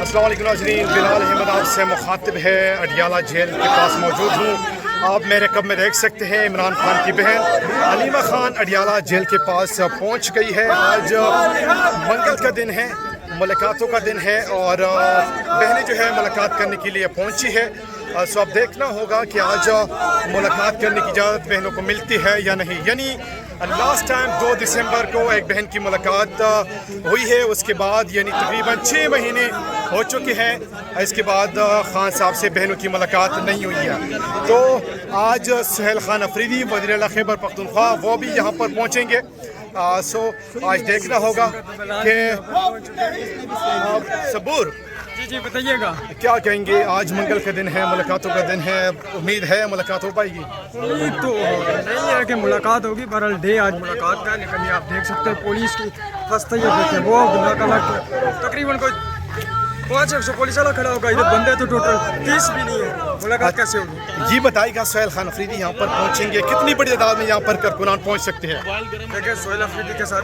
अस्सलाम वालेकुम नाज़रीन, बिलाल अहमद आपसे मुखातिब है, अडियाला जेल के पास मौजूद हूँ। आप मेरे कब में देख सकते हैं इमरान खान की बहन अलीमा खान अडियाला जेल के पास पहुँच गई है। आज मंगल का दिन है, मुलाकातों का दिन है और बहनें जो है मुलाकात करने के लिए पहुँची है। सो अब देखना होगा कि आज मुलाकात करने की इजाज़त बहनों को मिलती है या नहीं। यानी लास्ट टाइम 2 दिसंबर को एक बहन की मुलाकात हुई है, उसके बाद यानी तकरीबन 6 महीने हो चुके हैं। इसके बाद खान साहब से बहनों की मुलाकात नहीं हुई है। तो आज सुहेल खान अफरीदी वज़ीर आला खैबर पख्तूनख्वा वो भी यहाँ पर पहुँचेंगे। सो आज देखना होगा कि सबूर जी बताइएगा क्या कहेंगे। आज मंगल का दिन है, मुलाकातों का दिन है, उम्मीद है मुलाकात हो पाएगी। उम्मीद तो नहीं है कि मुलाकात होगी, बहरहाल डे आज मुलाकात का है। लेकिन ये आप देख सकते हैं पुलिस की फस्तैयत देखें, वो तकरीबन कोई 500 पुलिस वाला खड़ा होगा। इधर बंदे तो टोटल 30 भी नहीं है। मुलाकात कैसे होगी ये बताएगा। सुहेल खान अफरीदी यहाँ पर पहुँचेंगे, कितनी बड़ी तादाद में यहाँ पर कारकुनान पहुँच सकते हैं। देखिए सुहेल अफरीदी के साथ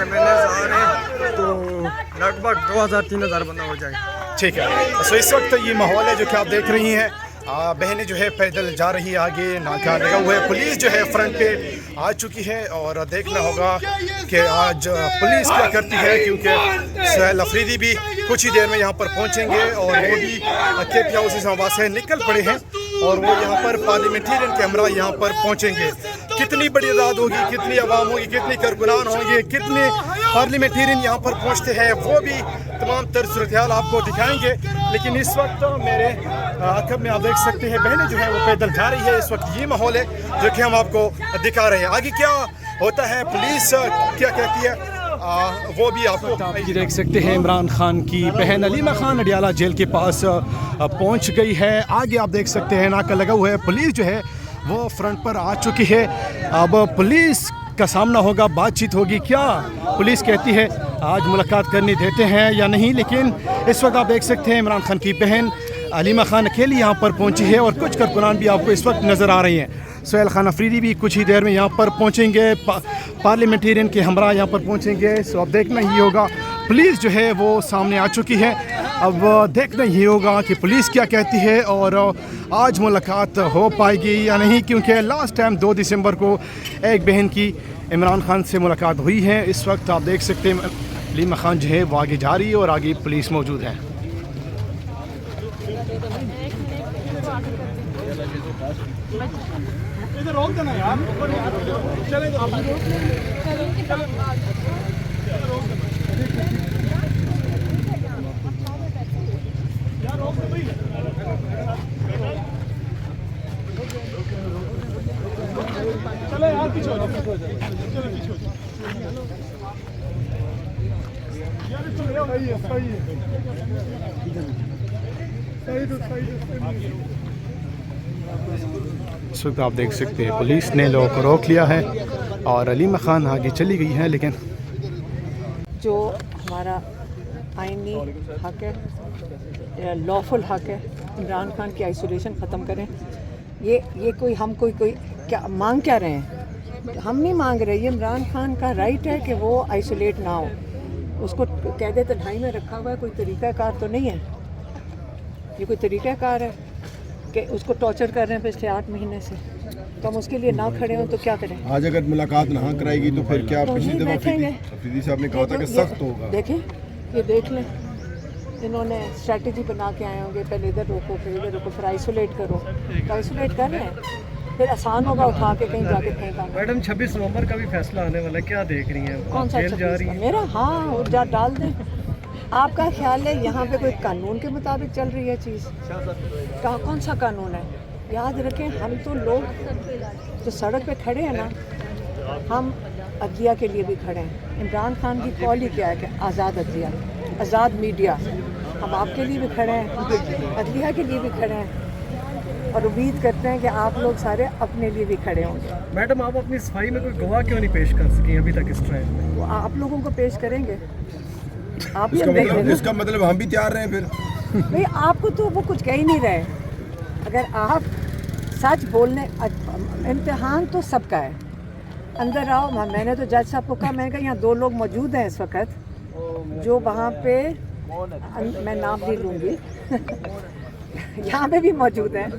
MNA आ रहे हैं तो लगभग 2000-3000 बंदा हो जाएगा। ठीक है। सो इस वक्त ये माहौल है जो कि आप देख रही हैं। बहनें जो है पैदल जा रही है, आगे नाका लगा हुआ है, पुलिस जो है फ्रंट पे आ चुकी है और देखना होगा कि आज पुलिस क्या करती है, क्योंकि सुहेल अफरीदी भी कुछ ही देर में यहाँ पर पहुँचेंगे और वो भी KP हाउस इस्लामाबाद से निकल पड़े हैं और वो यहाँ पर पार्लियामेंटेरियन कैमरा यहाँ पर पहुँचेंगे। कितनी बड़ी आज़ाद होगी, कितनी आवाम होगी, कितनी कारकुनान होंगे, कितने पार्लियामेंटेरियन यहाँ पर पहुँचते हैं, वो भी तमाम तर सूरत हाल आपको दिखाएंगे। लेकिन इस वक्त मेरे आखिर में आप देख सकते हैं बहनें जो है वो पैदल जा रही है। इस वक्त ये माहौल है जो कि हम आपको दिखा रहे हैं। आगे क्या होता है, पुलिस क्या कहती है, वो भी आपको आप देख सकते हैं। इमरान खान की बहन अलीमा खान अडियाला जेल के पास पहुंच गई है। आगे आप देख सकते हैं नाका लगा हुआ है, पुलिस जो है वो फ्रंट पर आ चुकी है। अब पुलिस का सामना होगा, बातचीत होगी, क्या पुलिस कहती है, आज मुलाकात करने देते हैं या नहीं। लेकिन इस वक्त आप देख सकते हैं इमरान खान की बहन अलीमा खान अकेली यहाँ पर पहुँची है और कुछ कारकुनान भी आपको इस वक्त नज़र आ रही हैं। सुहेल खान अफरीदी भी कुछ ही देर में यहाँ पर पहुँचेंगे, पार्लियामेंटेरियन के हमरा यहाँ पर पहुँचेंगे। सो अब देखना ही होगा, पुलिस जो है वो सामने आ चुकी है। अब देखना ही होगा कि पुलिस क्या कहती है और आज मुलाकात हो पाएगी या नहीं, क्योंकि लास्ट टाइम 2 दिसंबर को एक बहन की इमरान खान से मुलाकात हुई है। इस वक्त आप देख सकते हैं अलीमा खान जो है वो आगे जा रही है और आगे पुलिस मौजूद है। इस वक्त आप देख सकते हैं पुलिस ने लोगों को रोक लिया है और अलीमा खान आगे चली गई है। लेकिन जो हमारा आईनी हक है, लॉफुल हक है, इमरान खान की आइसोलेशन ख़त्म करें। ये कोई हम कोई क्या मांग क्या रहे हैं, हम नहीं मांग रहे। ये इमरान खान का राइट है कि वो आइसोलेट ना हो। उसको कैद तन्हाई में रखा हुआ है, कोई तरीक़ाकार तो नहीं है। ये कोई तरीक़ाकार है कि उसको टॉर्चर कर रहे हैं पिछले 8 महीने से, तो हम उसके लिए ना खड़े हों तो क्या करें। आज अगर मुलाकात ना कराएगी तो फिर क्या तो पिछली दफ़ा अफरीदी साहब ने कहा था कि सख्त होगा। देखें, ये देख लें, इन्होंने स्ट्रैटेजी बना के आए होंगे, पहले इधर रोको, फिर इधर रोको, फिर आइसोलेट करो। तो आइसोलेट कर रहे हैं, फिर आसान होगा उठा के कहीं जाके फेंका। मैडम 26 नवंबर का भी फैसला आने वाला है, क्या देख रही हैं? कौन सा जेल जा रही है मेरा? हाँ, और जा डाल दें। आपका ख्याल है यहाँ पे कोई कानून के मुताबिक चल रही है चीज़? कौन सा कानून है? याद रखें, हम तो लोग जो सड़क पे खड़े हैं ना, हम अदलिया के लिए भी खड़े हैं। इमरान खान की कॉल ही क्या है कि आज़ाद अदलिया, आज़ाद मीडिया। हम आपके लिए भी खड़े हैं, अदलिया के लिए भी खड़े हैं और उम्मीद करते हैं कि आप लोग सारे अपने लिए भी खड़े होंगे। मैडम आप अपनी सफाई में कोई गवाह क्यों नहीं पेश कर सकी अभी तक इस ट्रायल में? वो आप लोगों को पेश करेंगे। आप इसका मतलब हम भी तैयार रहे फिर। भाई आपको तो वो कुछ कह ही नहीं रहे। अगर आप सच बोलने, इम्तिहान तो सबका है। अंदर आओ। मैंने तो जज साहब को कहा, मैंने कहा यहाँ 2 लोग मौजूद हैं इस वक्त जो वहाँ पे मैं नाम नहीं लूँगी यहाँ पे भी मौजूद हैं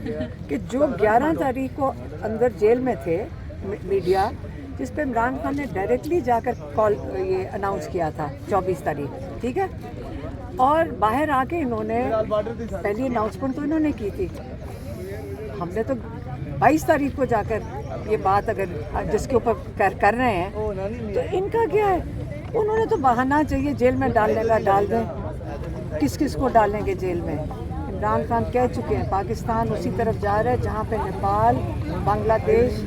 कि जो 11 तारीख को अंदर जेल में थे मीडिया, जिस पे इमरान खान ने डायरेक्टली जाकर कॉल ये अनाउंस किया था 24 तारीख, ठीक है, और बाहर आके इन्होंने पहली अनाउंसमेंट तो इन्होंने की थी, हमने तो 22 तारीख को जाकर ये बात अगर जिसके ऊपर कर रहे हैं तो इनका क्या है, उन्होंने तो बहाना चाहिए जेल में डालने का, डाल दें, किस किस को डालेंगे जेल में। इमरान खान कह चुके हैं पाकिस्तान उसी तरफ जा रहा है जहाँ पे नेपाल, बांग्लादेश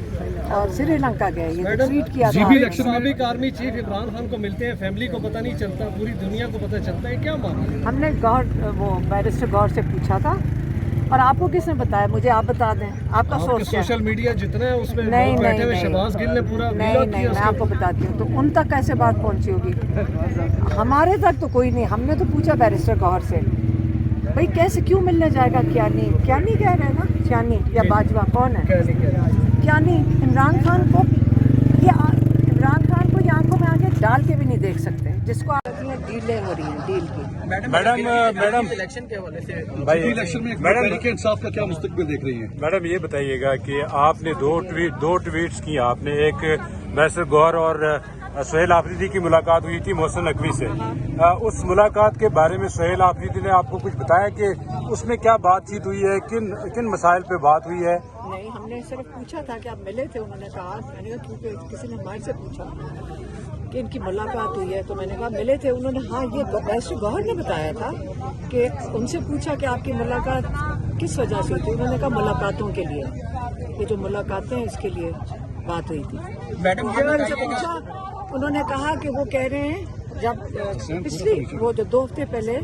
और श्रीलंका गए, ये तो ट्वीट किया था। साबिक आर्मी चीफ इमरान खान को मिलते हैं, फैमिली को पता नहीं चलता, पूरी दुनिया को पता चलता है, क्या मामला? हमने वो बैरिस्टर गौर से पूछा था, और आपको किसने बताया, मुझे आप बता दें, आपका सोर्स क्या है? सोशल मीडिया जितना है उसमें नहीं बैठे नहीं हुए नहीं शहबाज गिल ने पूरा नहीं, मैं आपको बताती हूँ, तो उन तक कैसे बात पहुँची होगी? हमारे तक तो कोई नहीं, हमने तो पूछा बैरिस्टर गौर से, भाई कैसे क्यों मिलने जाएगा? क्या नहीं कह रहे हैं ना, क्यानी या बाजवा कौन है? क्यानी इमरान खान को ये आंखों में आके डाल के भी नहीं देख सकते, जिसको आप डीलें हो रही हैं, डील की। मैडम इलेक्शन के हवाले से भाई इलेक्शन में मैडम के इंसाफ का क्या मुस्तकबिल देख रही हैं? मैडम ये बताइएगा कि आपने दो ट्वीट्स की आपने, एक बैरिस्टर गौर और सुहेल आफरीदी की मुलाकात हुई थी मोहसिन नकवी से, उस मुलाकात के बारे में सुहेल आफरीदी ने आपको कुछ बताया कि उसमें क्या बातचीत हुई है, किन मसाइल पे बात हुई है? नहीं, हमने सिर्फ पूछा था कि आप मिले थे, उन्होंने कहा, मैंने कहा क्योंकि किसी ने हमारे से पूछा कि इनकी मुलाकात हुई है, तो मैंने कहा मिले थे, उन्होंने हाँ ये बैरिस्टर गौहर ने बताया था कि उनसे पूछा कि आपकी मुलाकात किस वजह से हुई थी, उन्होंने कहा मुलाकातों के लिए, ये जो मुलाकातें हैं इसके लिए बात हुई थी। मैडम हमने उनसे पूछा, उन्होंने कहा कि वो कह रहे हैं जब पिछली वो जो 2 हफ्ते पहले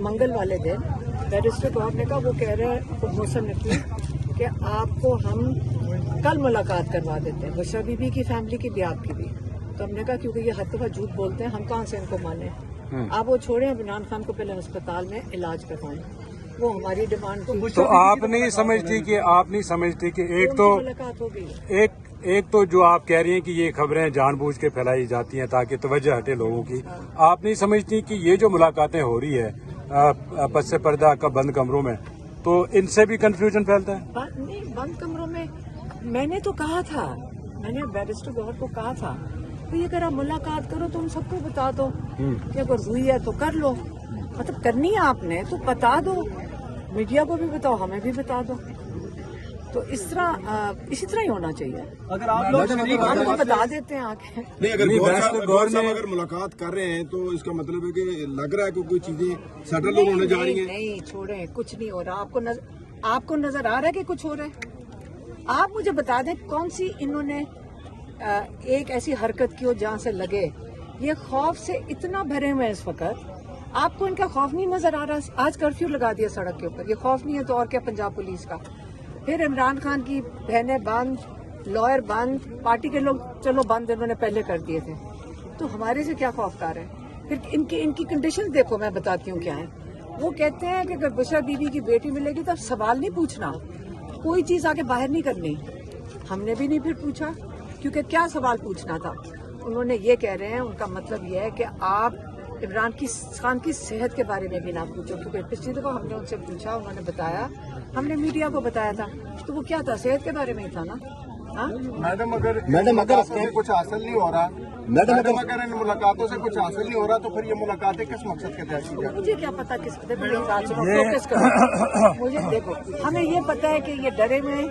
मंगल वाले दिन बैरिस्टर गौहर ने कहा, वो कह रहे हैं मोहसिन नकवी कि आपको हम कल मुलाकात करवा देते हैं, बुशरा बीबी की फैमिली की भी, आपकी भी। तो हमने कहा क्योंकि ये हर दफा झूठ बोलते हैं, हम कहाँ से इनको माने, आप वो छोड़ें, इमरान खान को पहले अस्पताल में इलाज करवाएं, वो हमारी डिमांड थी। तो आप नहीं समझती कि एक तो मुलाकात हो गई, एक तो जो आप कह रही हैं कि ये खबरें जानबूझ के फैलाई जाती हैं ताकि तवज्जो हटे लोगों की, आप नहीं समझती कि ये जो मुलाकातें हो रही है पस से पर्दा का बंद कमरों में, तो इनसे भी कंफ्यूजन फैलता है? नहीं, बंद कमरों में मैंने तो कहा था, मैंने बैरिस्टर गौहर को कहा था कि अगर आप मुलाकात करो तो उन सबको बता दो कि अगर हुई है तो कर लो, मतलब करनी है आपने तो बता दो, मीडिया को भी बताओ, हमें भी बता दो, तो इसी तरह ही होना चाहिए। अगर आप लोग आपको बता देते हैं आके। नहीं, अगर गौर साहब अगर मुलाकात कर रहे हैं तो इसका मतलब है कि लग रहा है कि कोई चीजें सेटल होने जा रही हैं। नहीं छोड़ें, कुछ नहीं हो रहा, आपको नजर आ रहा है कि कुछ हो रहा है? आप मुझे बता दें कौन सी इन्होंने एक ऐसी हरकत की हो जहाँ से लगे ये खौफ से इतना भरे हुए हैं इस वक्त, आपको इनका खौफ नहीं नजर आ रहा? आज कर्फ्यू लगा दिया सड़क के ऊपर, ये खौफ नहीं है तो और क्या पंजाब पुलिस का? फिर इमरान खान की बहनें बंद, लॉयर बंद, पार्टी के लोग चलो बंद इन्होंने पहले कर दिए थे, तो हमारे से क्या खौफकार है? फिर इनकी कंडीशन देखो, मैं बताती हूँ क्या है। वो कहते हैं कि अगर बुशरा बीबी की बेटी मिलेगी तो सवाल नहीं पूछना, कोई चीज़ आके बाहर नहीं करनी। हमने भी नहीं फिर पूछा, क्योंकि क्या सवाल पूछना था। उन्होंने ये कह रहे हैं, उनका मतलब ये है कि आप इमरान खान की सेहत के बारे में भी ना पूछो, क्योंकि पिछली दफा हमने उनसे पूछा, उन्होंने बताया, हमने मीडिया को बताया था, तो वो क्या था, सेहत के बारे में ही था ना। मैडम अगर कुछ हासिल नहीं हो रहा, मैडम अगर इन मुलाकातों से कुछ हासिल नहीं हो रहा तो फिर ये मुलाकातें किस मकसद के तहत की जाती? मुझे क्या पता किस फोकस करो, मुझे देखो, हमें ये पता है कि ये डरे हुए हैं,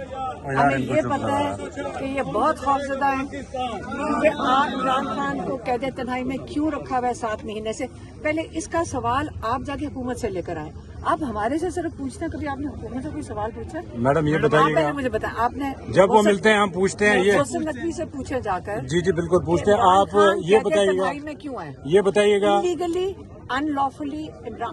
हमें ये पता है कि ये बहुत खौफजदा है, क्योंकि आप इमरान खान को कैद तन्हाई में क्यों रखा हुआ है 7 महीने से। पहले इसका सवाल आप जाके हुकूमत से लेकर आए, आप हमारे से सिर्फ पूछते हैं, कभी आपने हुकूमत से कोई सवाल पूछा? मैडम ये बताइएगा, मुझे बताया आपने, जब वो मिलते हैं हम पूछते हैं, ये मोहसिन नकवी से पूछे जाकर। जी बिल्कुल पूछते हैं। आप ये बताइएगा, में क्यों है, ये बताइएगा इलीगली अनलॉफुली इमरान